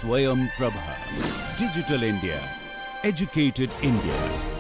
Swayam Prabha. Digital India. Educated India.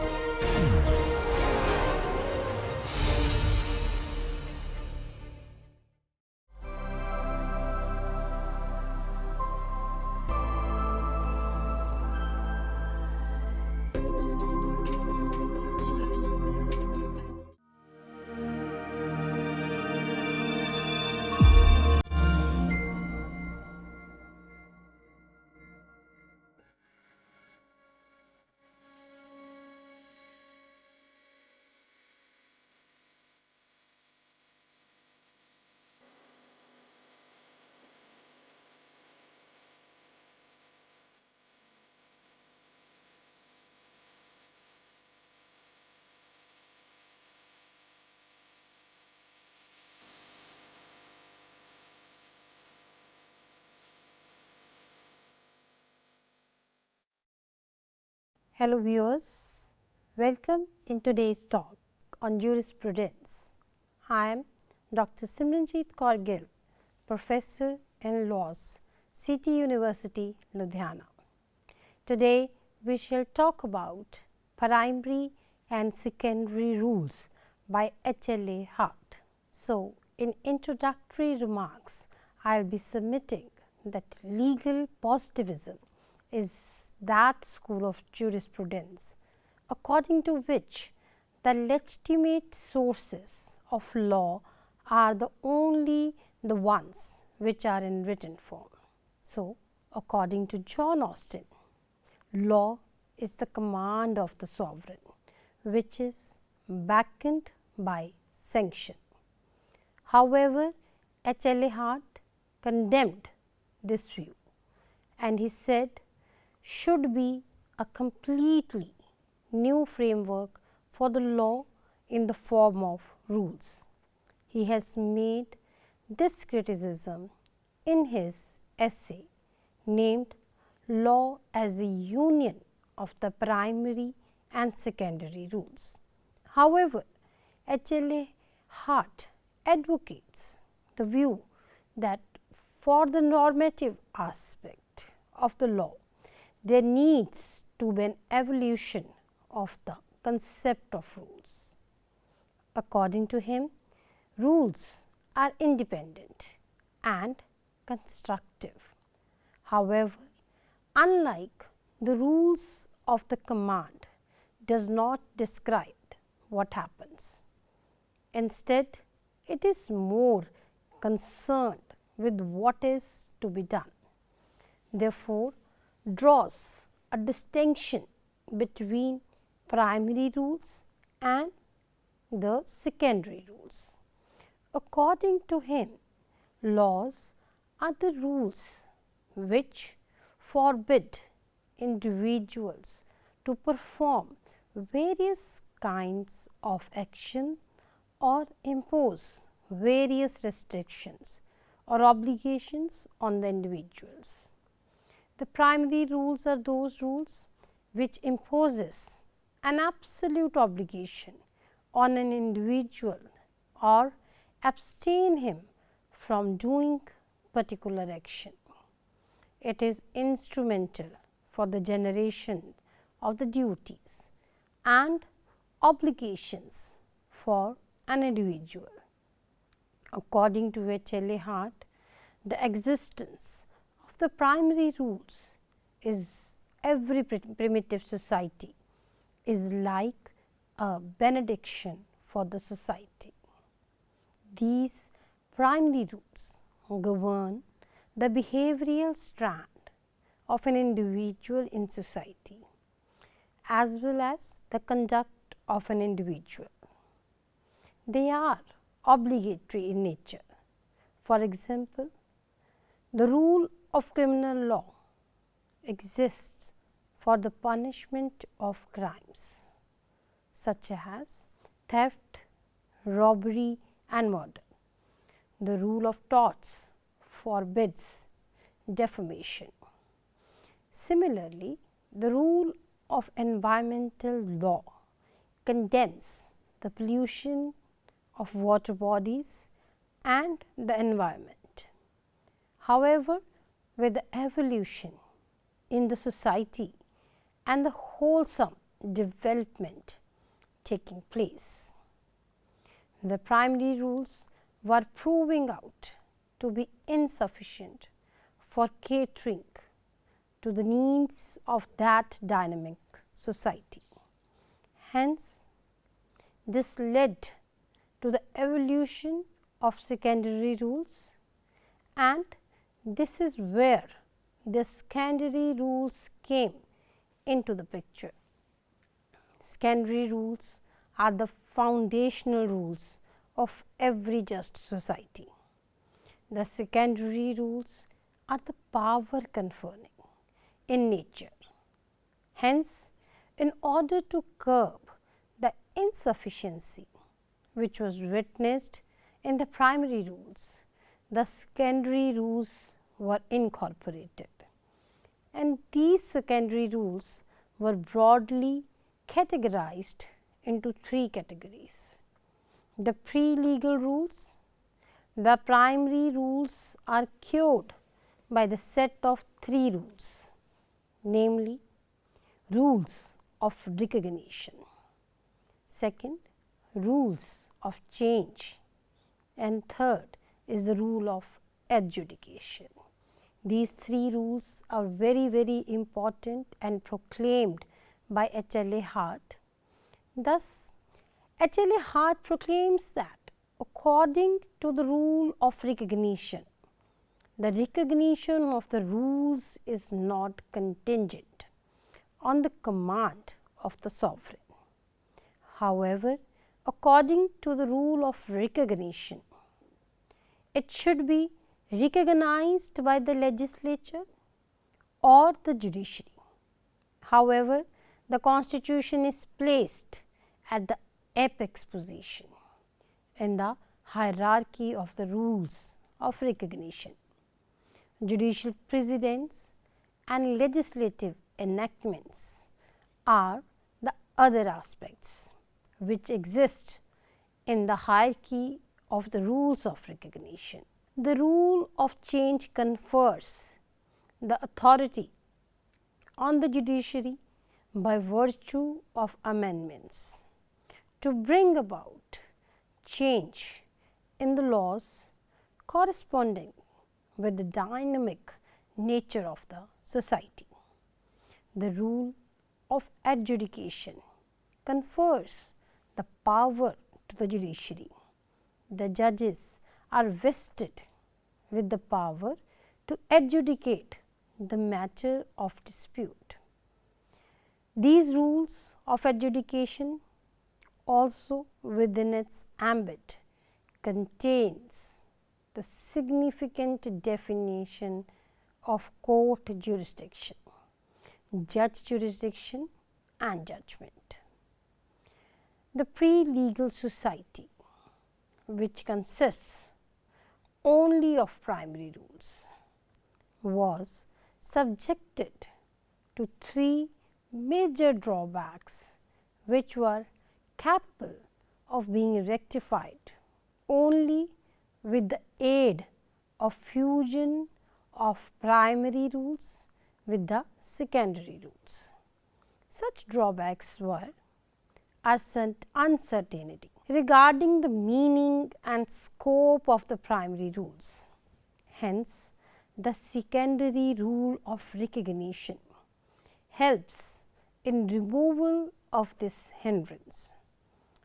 Hello viewers, welcome in today's talk on jurisprudence. I am Dr. Simranjeet Kaur Gill, Professor in Laws, City University, Ludhiana. Today we shall talk about primary and secondary rules by HLA Hart. So, in introductory remarks, I will be submitting that legal positivism is that school of jurisprudence according to which the legitimate sources of law are only the ones which are in written form. So, according to John Austin, law is the command of the sovereign which is backed by sanction. However, HLA Hart condemned this view and he said should be a completely new framework for the law in the form of rules. He has made this criticism in his essay named Law as a Union of the Primary and Secondary Rules. However, HLA Hart advocates the view that for the normative aspect of the law, there needs to be an evolution of the concept of rules. According to him, rules are independent and constructive. However, unlike the rules of the command does not describe what happens. Instead, it is more concerned with what is to be done. Therefore, draws a distinction between primary rules and the secondary rules. According to him, laws are the rules which forbid individuals to perform various kinds of action or impose various restrictions or obligations on the individuals. The primary rules are those rules which imposes an absolute obligation on an individual or abstain him from doing particular action. It is instrumental for the generation of the duties and obligations for an individual. According to HLA Hart, the existence of the primary rules is every primitive society is like a benediction for the society. These primary rules govern the behavioral strand of an individual in society as well as the conduct of an individual. They are obligatory in nature. For example, the rule of criminal law exists for the punishment of crimes such as theft, robbery and murder. The rule of torts forbids defamation. Similarly, the rule of environmental law condemns the pollution of water bodies and the environment. However, with the evolution in the society and the wholesome development taking place. The primary rules were proving out to be insufficient for catering to the needs of that dynamic society. Hence, this led to the evolution of secondary rules, and this is where the secondary rules came into the picture. Secondary rules are the foundational rules of every just society. The secondary rules are the power conferring in nature. Hence, in order to curb the insufficiency which was witnessed in the primary rules, the secondary rules were incorporated, and these secondary rules were broadly categorized into three categories. The pre-legal rules. The primary rules are cured by the set of three rules, namely rules of recognition, second rules of change, and third is the rule of adjudication. These three rules are very important and proclaimed by H.L.A. Hart. Thus, H.L.A. Hart proclaims that according to the rule of recognition, the recognition of the rules is not contingent on the command of the sovereign. However, according to the rule of recognition, it should be recognized by the legislature or the judiciary. However, the Constitution is placed at the apex position in the hierarchy of the rules of recognition. Judicial precedents and legislative enactments are the other aspects which exist in the hierarchy of the rules of recognition. The rule of change confers the authority on the judiciary by virtue of amendments to bring about change in the laws corresponding with the dynamic nature of the society. The rule of adjudication confers the power to the judiciary. The judges are vested with the power to adjudicate the matter of dispute. These rules of adjudication also within its ambit contains the significant definition of court jurisdiction, judge jurisdiction and judgment. The pre-legal society, which consists only of primary rules, was subjected to three major drawbacks which were capable of being rectified only with the aid of fusion of primary rules with the secondary rules. Such drawbacks were uncertainty regarding the meaning and scope of the primary rules. Hence, the secondary rule of recognition helps in removal of this hindrance.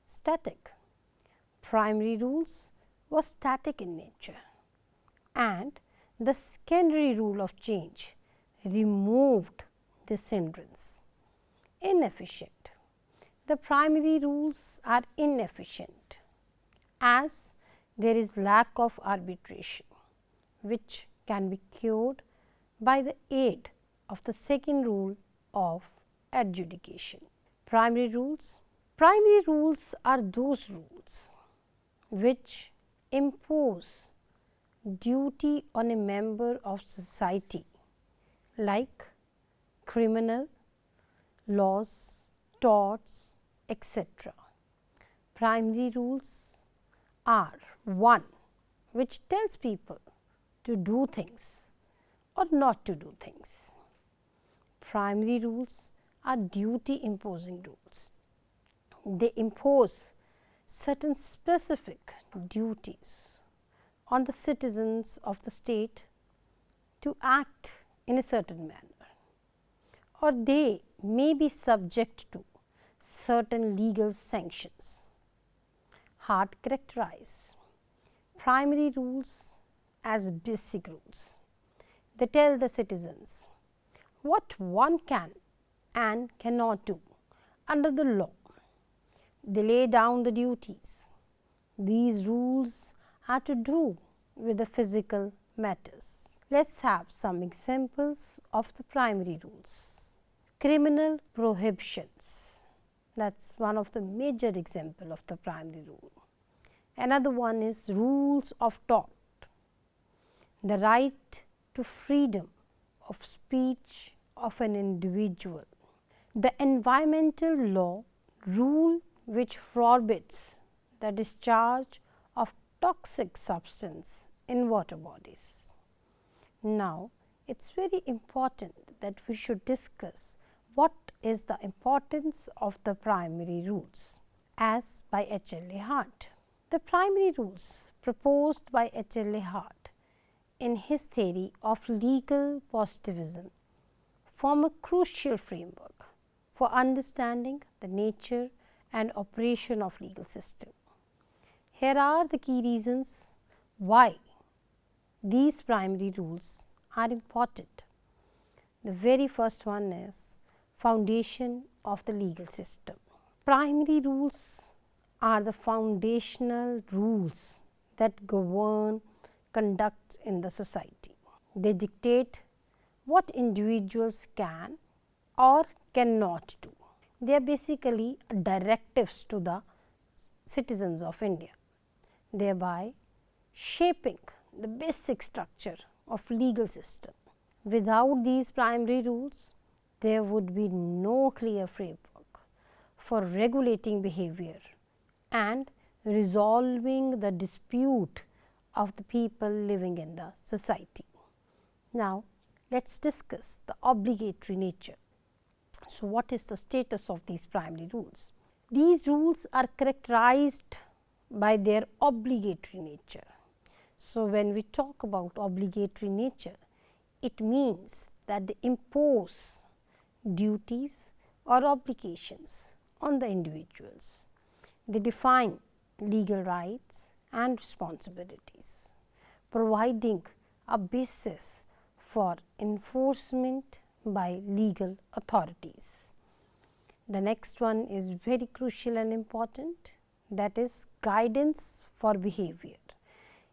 Static. Primary rules were static in nature, and the secondary rule of change removed this hindrance. Inefficient. The primary rules are inefficient as there is lack of arbitration, which can be cured by the aid of the second rule of adjudication. Primary rules. Primary rules are those rules which impose duty on a member of society like criminal laws, torts, etc. Primary rules are one which tells people to do things or not to do things. primary rules are duty imposing rules. They impose certain specific duties on the citizens of the state to act in a certain manner, or they may be subject to certain legal sanctions. Hart characterized primary rules as basic rules. They tell the citizens what one can and cannot do under the law. They lay down the duties. These rules are to do with the physical matters. Let's have some examples of the primary rules. Criminal prohibitions, that's one of the major example of the primary rule. Another one is rules of tort, the right to freedom of speech of an individual. The environmental law rule which forbids the discharge of toxic substance in water bodies. Now, it is very important that we should discuss what is the importance of the primary rules as by H.L.A. Hart. The primary rules proposed by H.L.A. Hart in his theory of legal positivism form a crucial framework for understanding the nature and operation of legal system. Here are the key reasons why these primary rules are important. The very first one is foundation of the legal system. Primary rules are the foundational rules that govern conduct in the society. They dictate what individuals can or cannot do. They are basically directives to the citizens of India, thereby shaping the basic structure of legal system. Without these primary rules, there would be no clear framework for regulating behavior and resolving the dispute of the people living in the society. Now, let us discuss the obligatory nature. So, what is the status of these primary rules? These rules are characterized by their obligatory nature. So, when we talk about obligatory nature, it means that they impose duties or obligations on the individuals. They define legal rights and responsibilities, providing a basis for enforcement by legal authorities. The next one is very crucial and important, that is guidance for behavior.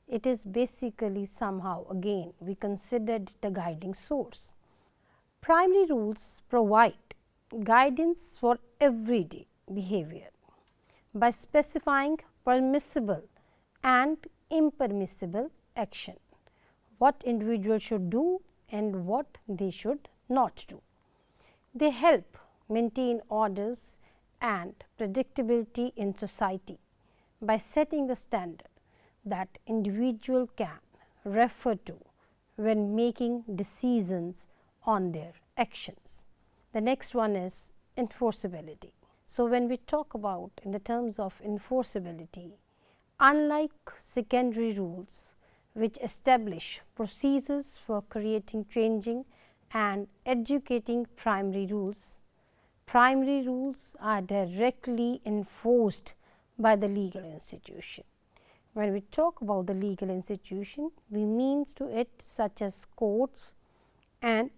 It is basically somehow again we considered it a guiding source. Primary rules provide guidance for everyday behavior by specifying permissible and impermissible action, what individuals should do and what they should not do. They help maintain orders and predictability in society by setting the standard that individual can refer to when making decisions on their actions. The next one is enforceability. So, when we talk about in the terms of enforceability, unlike secondary rules which establish procedures for creating, changing and educating primary rules are directly enforced by the legal institution. When we talk about the legal institution, we mean to it such as courts and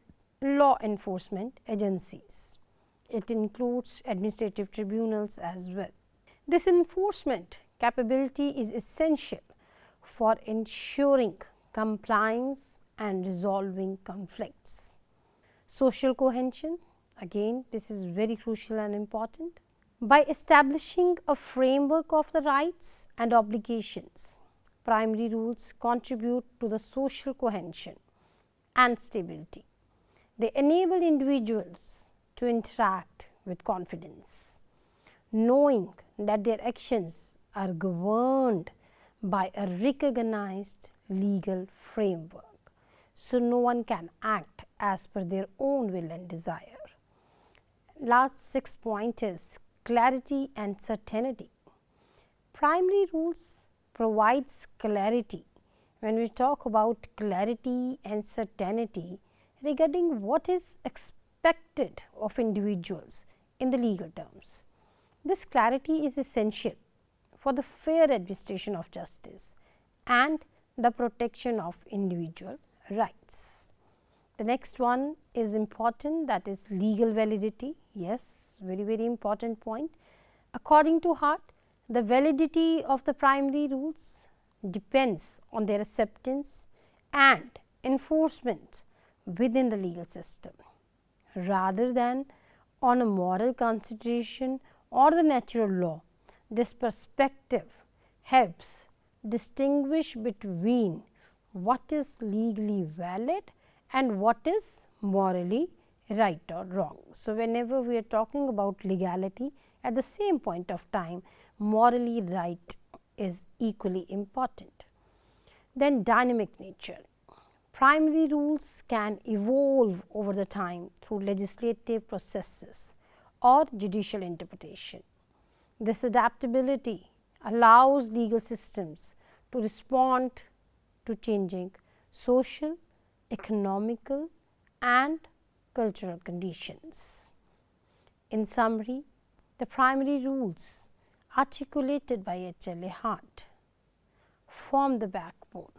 law enforcement agencies. It includes administrative tribunals as well. This enforcement capability is essential for ensuring compliance and resolving conflicts. Social cohesion, again this is very crucial and important. By establishing a framework of the rights and obligations, primary rules contribute to the social cohesion and stability. They enable individuals to interact with confidence, knowing that their actions are governed by a recognized legal framework. So, no one can act as per their own will and desire. Last 6 point is clarity and certainty. Primary rules provides clarity. When we talk about clarity and certainty regarding what is expected of individuals in the legal terms, this clarity is essential for the fair administration of justice and the protection of individual rights. The next one is important, that is legal validity. Yes, very important point. According to Hart, the validity of the primary rules depends on their acceptance and enforcement within the legal system rather than on a moral consideration or the natural law. This perspective helps distinguish between what is legally valid and what is morally right or wrong. So, whenever we are talking about legality, at the same point of time morally right is equally important. Then dynamic nature. Primary rules can evolve over the time through legislative processes or judicial interpretation. This adaptability allows legal systems to respond to changing social, economical and cultural conditions. In summary, the primary rules articulated by H.L.A. Hart form the backbone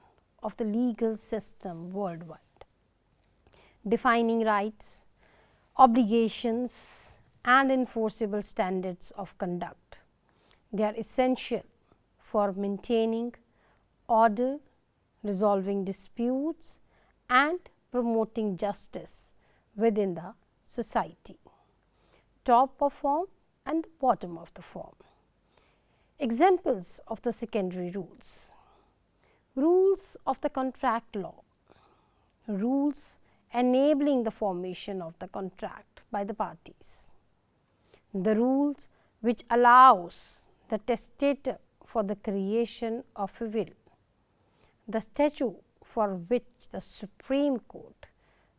of the legal system worldwide, defining rights, obligations and enforceable standards of conduct. They are essential for maintaining order, resolving disputes and promoting justice within the society. Top of form and the bottom of the form. Examples of the secondary rules. Rules of the contract law. Rules enabling the formation of the contract by the parties. The rules which allows the testator for the creation of a will. The statute for which the Supreme Court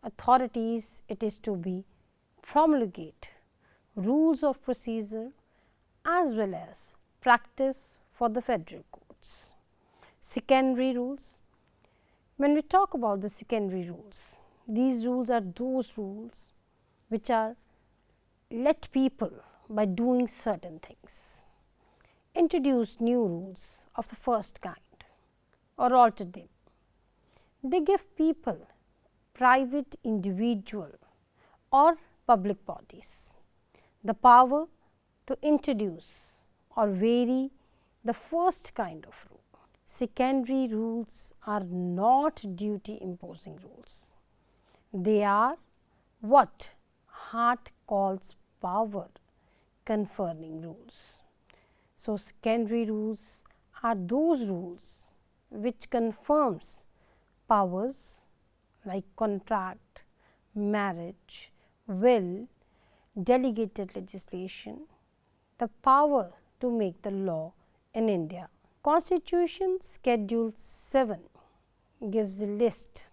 authorities it is to be promulgate rules of procedure as well as practice for the federal courts. Secondary rules. When we talk about the secondary rules, these rules are those rules which are let people by doing certain things, introduce new rules of the first kind or alter them. They give people, private individual or public bodies the power to introduce or vary the first kind of rule. Secondary rules are not duty imposing rules. They are what Hart calls power conferring rules. So, secondary rules are those rules which confirms powers like contract, marriage, will, delegated legislation, the power to make the law in India. Constitution Schedule 7 gives a list,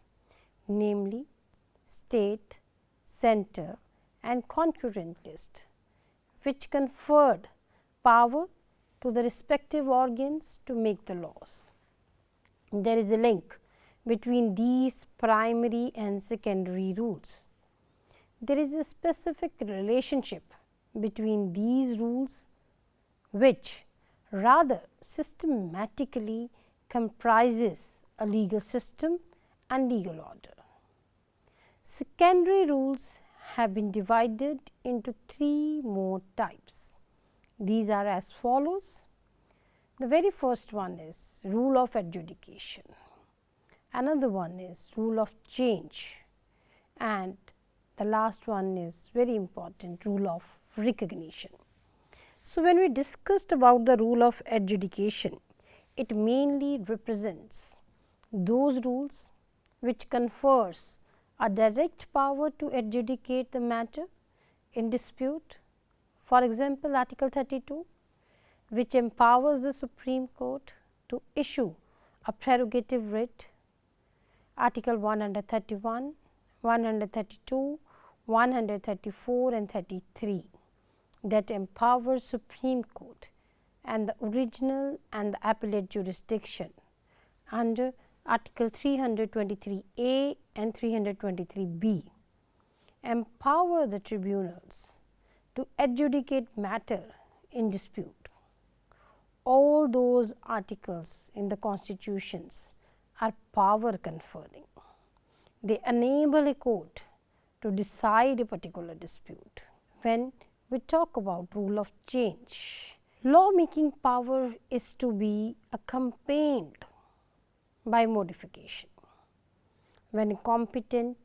namely state, center and concurrent list, which conferred power to the respective organs to make the laws. There is a link between these primary and secondary rules. There is a specific relationship between these rules which rather systematically comprises a legal system and legal order. Secondary rules have been divided into 3 more types. These are as follows. The very first one is rule of adjudication, another one is rule of change, and the last one is very important, rule of recognition. So, when we discussed about the rule of adjudication, it mainly represents those rules which confers a direct power to adjudicate the matter in dispute. For example, Article 32, which empowers the Supreme Court to issue a prerogative writ. Article 131, 132, 134 and 33 that empower Supreme Court and the original and the appellate jurisdiction under Article 323A and 323B empower the tribunals to adjudicate matter in dispute. All those articles in the constitutions are power conferring. They enable a court to decide a particular dispute. When we talk about rule of change, lawmaking power is to be accompanied by modification. When a competent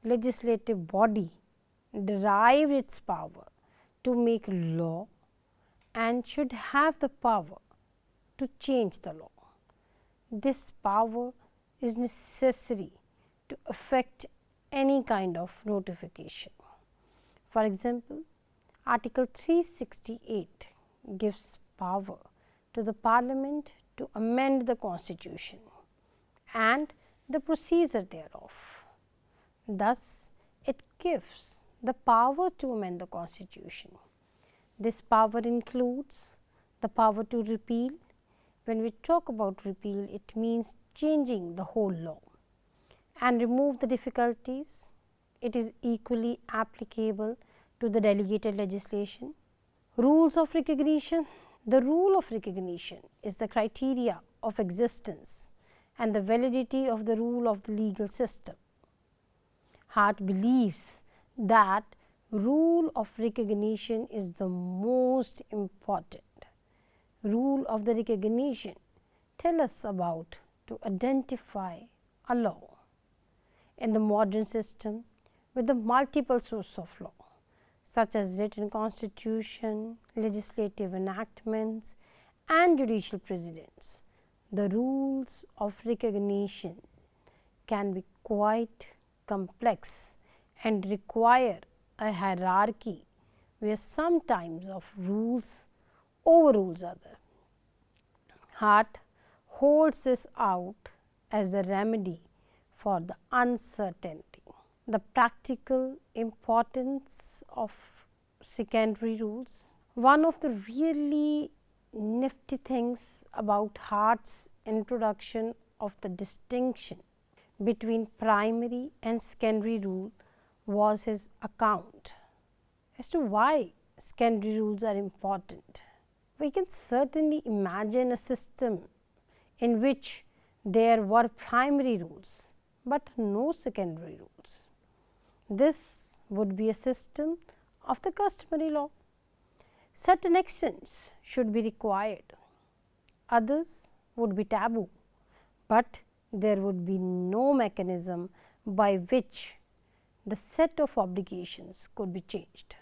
legislative body derived its power to make law and should have the power to change the law, this power is necessary to effect any kind of notification. For example, Article 368 gives power to the Parliament to amend the Constitution and the procedure thereof. Thus, it gives the power to amend the Constitution. This power includes the power to repeal. When we talk about repeal, it means changing the whole law and remove the difficulties. It is equally applicable to the delegated legislation. Rules of recognition. The rule of recognition is the criteria of existence and the validity of the rule of the legal system. Hart believes that rule of recognition is the most important. Rule of the recognition tell us about to identify a law. In the modern system with the multiple sources of law such as written constitution, legislative enactments and judicial precedents, the rules of recognition can be quite complex and require a hierarchy where some types of rules overrules other. Hart holds this out as a remedy for the uncertainty. The practical importance of secondary rules. One of the really nifty things about Hart's introduction of the distinction between primary and secondary rule was his account as to why secondary rules are important. We can certainly imagine a system in which there were primary rules, but no secondary rules. This would be a system of the customary law. Certain actions should be required, others would be taboo, but there would be no mechanism by which the set of obligations could be changed.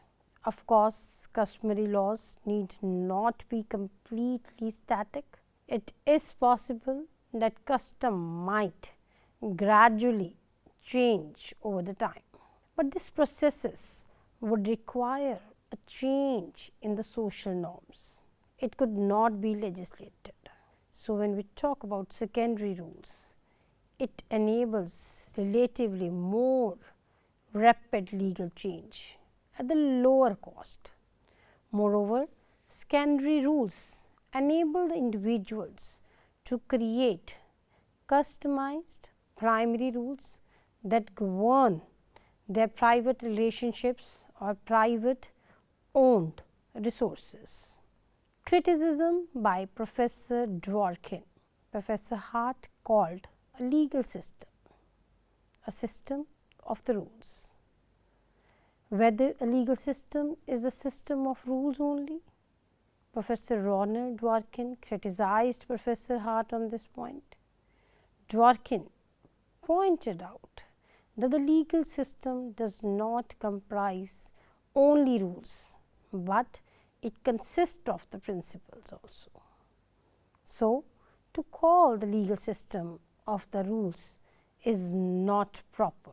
Of course, customary laws need not be completely static. It is possible that custom might gradually change over the time, but these processes would require a change in the social norms. It could not be legislated. So, when we talk about secondary rules, it enables relatively more rapid legal change at the lower cost. Moreover, secondary rules enable the individuals to create customized primary rules that govern their private relationships or private owned resources. Criticism by Professor Dworkin. Professor Hart called a legal system a system of the rules. Whether a legal system is a system of rules only? Professor Ronald Dworkin criticized Professor Hart on this point. Dworkin pointed out that the legal system does not comprise only rules, but it consists of the principles also. So, to call the legal system of the rules is not proper.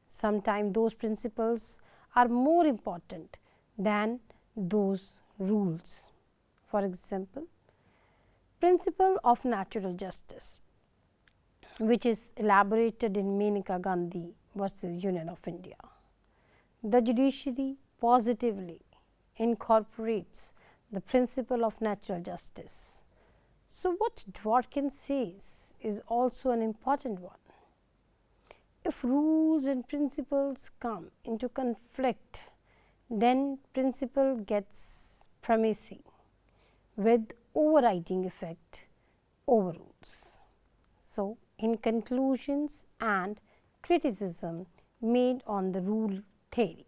Sometimes those principles are more important than those rules. For example, principle of natural justice, which is elaborated in Maneka Gandhi versus Union of India. The judiciary positively incorporates the principle of natural justice. So, what Dworkin says is also an important one. If rules and principles come into conflict, then principle gets primacy with overriding effect over rules. So, in conclusions and criticism made on the rule theory,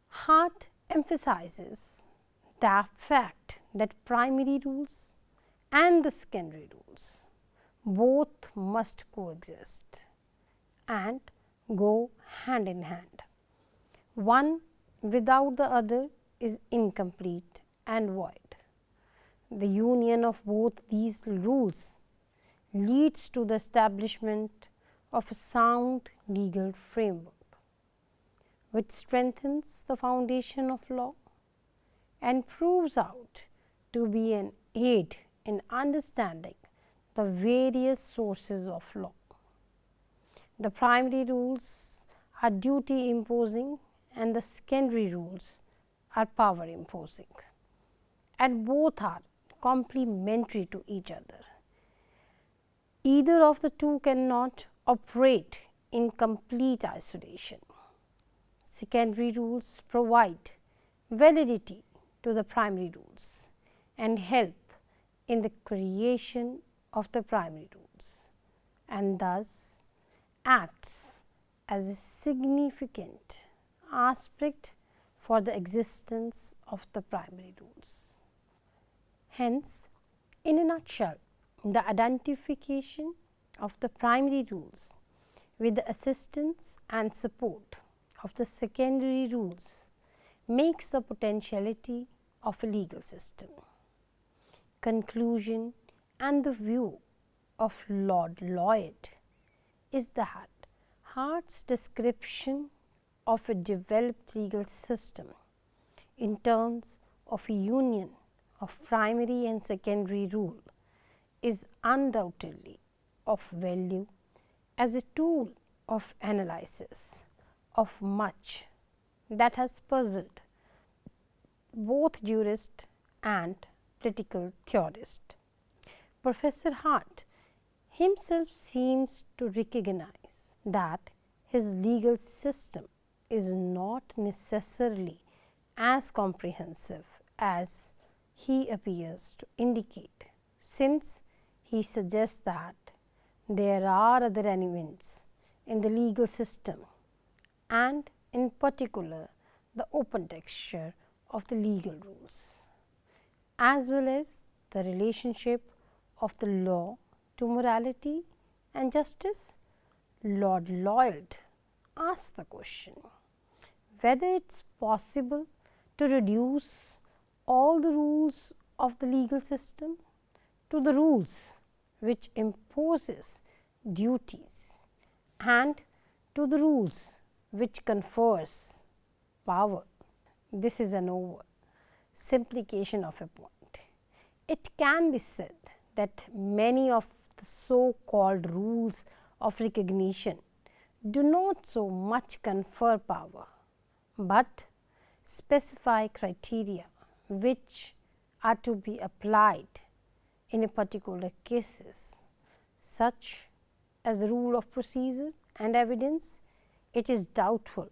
Hart emphasizes the fact that primary rules and the secondary rules both must coexist and go hand in hand. One without the other is incomplete and void. The union of both these rules leads to the establishment of a sound legal framework which strengthens the foundation of law and proves out to be an aid in understanding the various sources of law. The primary rules are duty imposing and the secondary rules are power imposing, and both are complementary to each other. Either of the two cannot operate in complete isolation. Secondary rules provide validity to the primary rules and help in the creation of the primary rules, and thus acts as a significant aspect for the existence of the primary rules. Hence, in a nutshell, the identification of the primary rules with the assistance and support of the secondary rules makes the potentiality of a legal system. Conclusion and the view of Lord Lloyd is that Hart's description of a developed legal system in terms of a union of primary and secondary rule is undoubtedly of value as a tool of analysis of much that has puzzled both jurists and political theorists. Professor Hart himself seems to recognize that his legal system is not necessarily as comprehensive as he appears to indicate, since he suggests that there are other elements in the legal system and in particular the open texture of the legal rules, as well as the relationship of the law to morality and justice. Lord Lloyd asked the question whether it is possible to reduce all the rules of the legal system to the rules which imposes duties and to the rules which confers power. This is an oversimplification of a point. It can be said that many of the so-called rules of recognition do not so much confer power, but specify criteria which are to be applied in a particular cases, such as the rule of procedure and evidence. It is doubtful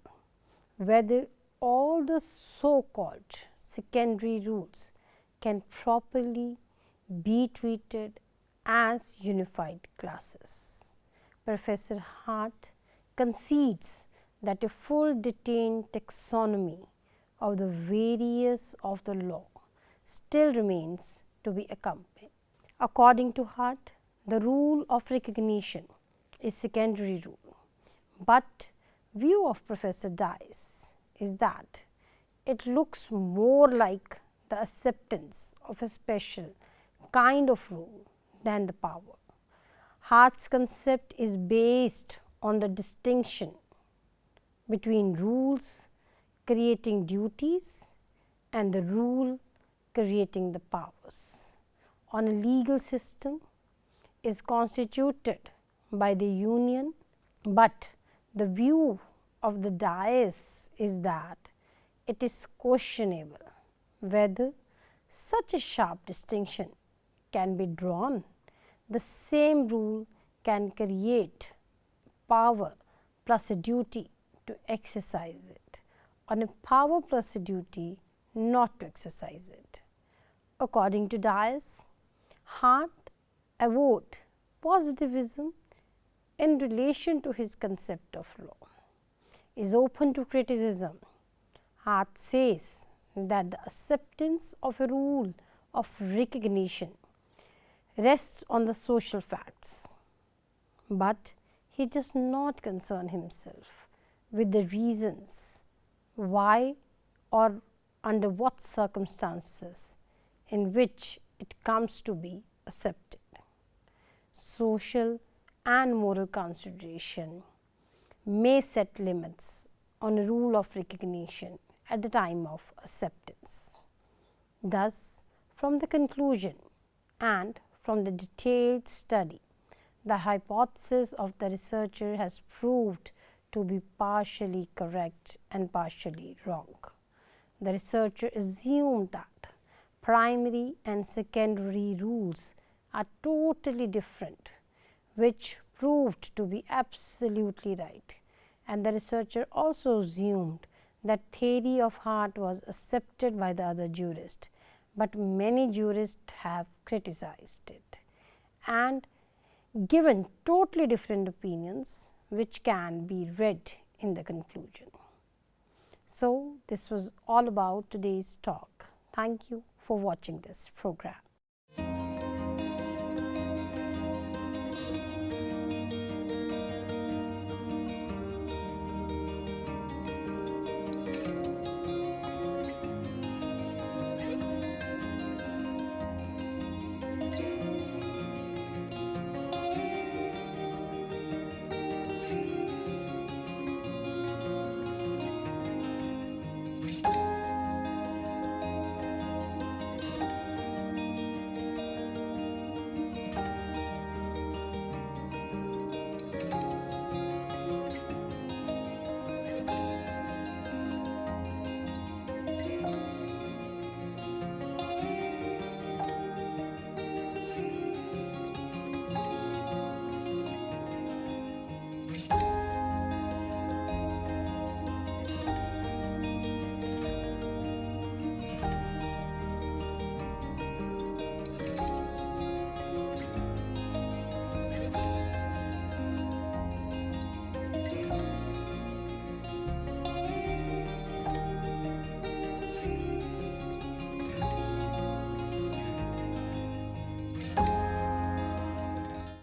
whether all the so-called secondary rules can properly be treated as unified classes. Professor Hart concedes that a full detailed taxonomy of the various of the law still remains to be accompanied. According to Hart, the rule of recognition is secondary rule, but view of Professor Dice is that it looks more like the acceptance of a special kind of rule than the power. Hart's concept is based on the distinction between rules creating duties and the rule creating the powers. On a legal system is constituted by the union, but The view of the dais is that it is questionable whether such a sharp distinction can be drawn. The same rule can create power plus a duty to exercise it, or a power plus a duty not to exercise it. According to Dais, Hart avowed positivism in relation to his concept of law is open to criticism. Hart says that the acceptance of a rule of recognition rests on the social facts, but he does not concern himself with the reasons why or under what circumstances in which it comes to be accepted. Social and moral consideration may set limits on a rule of recognition at the time of acceptance. Thus, from the conclusion and from the detailed study, the hypothesis of the researcher has proved to be partially correct and partially wrong. The researcher assumed that primary and secondary rules are totally different, which proved to be absolutely right, and the researcher also assumed that theory of Hart was accepted by the other jurists, but many jurists have criticized it and given totally different opinions, which can be read in the conclusion. So, this was all about today's talk. Thank you for watching this program.